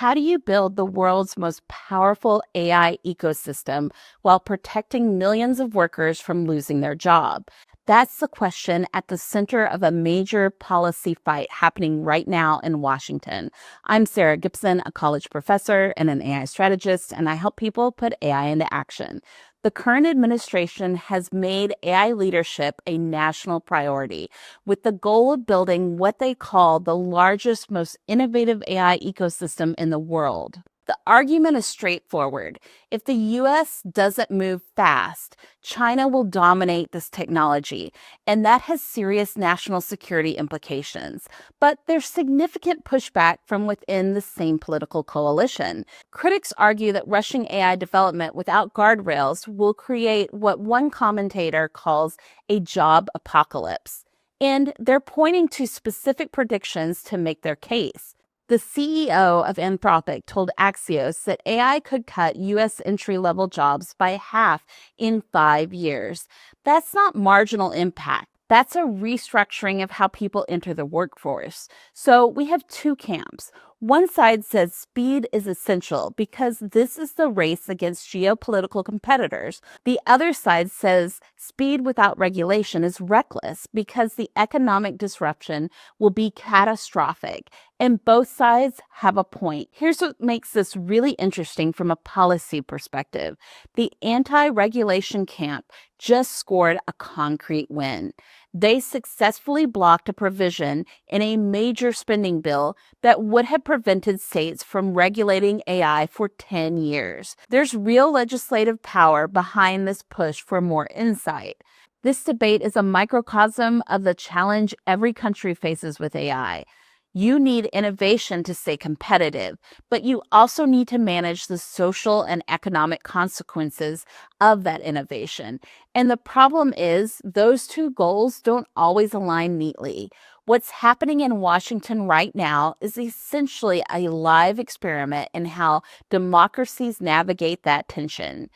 How do you build the world's most powerful AI ecosystem while protecting millions of workers from losing their job? That's the question at the center of a major policy fight happening right now in Washington. I'm Sarah Gibson, a college professor and an AI strategist, and I help people put AI into action. The current administration has made AI leadership a national priority with the goal of building what they call the largest, most innovative AI ecosystem in the world. The argument is straightforward. If the US doesn't move fast, China will dominate this technology, and that has serious national security implications. But there's significant pushback from within the same political coalition. Critics argue that rushing AI development without guardrails will create what one commentator calls a job apocalypse. And they're pointing to specific predictions to make their case. The CEO of Anthropic told Axios that AI could cut U.S. entry-level jobs by half in 5 years. That's not marginal impact. That's a restructuring of how people enter the workforce. So we have two camps. One side says speed is essential because this is the race against geopolitical competitors. The other side says speed without regulation is reckless because the economic disruption will be catastrophic. And both sides have a point. Here's what makes this really interesting from a policy perspective. The anti-regulation camp just scored a concrete win. They successfully blocked a provision in a major spending bill that would have prevented states from regulating AI for 10 years. There's real legislative power behind this push for more insight. This debate is a microcosm of the challenge every country faces with AI. You need innovation to stay competitive, but you also need to manage the social and economic consequences of that innovation. And the problem is, those two goals don't always align neatly. What's happening in Washington right now is essentially a live experiment in how democracies navigate that tension.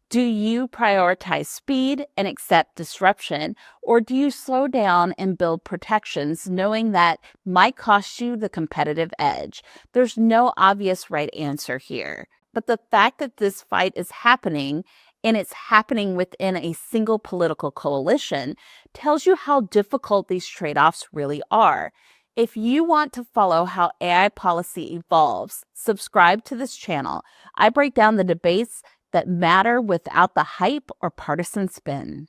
Do you prioritize speed and accept disruption, or do you slow down and build protections knowing that might cost you the competitive edge? There's no obvious right answer here. But the fact that this fight is happening and it's happening within a single political coalition tells you how difficult these trade-offs really are. If you want to follow how AI policy evolves, subscribe to this channel. I break down the debates that matter without the hype or partisan spin.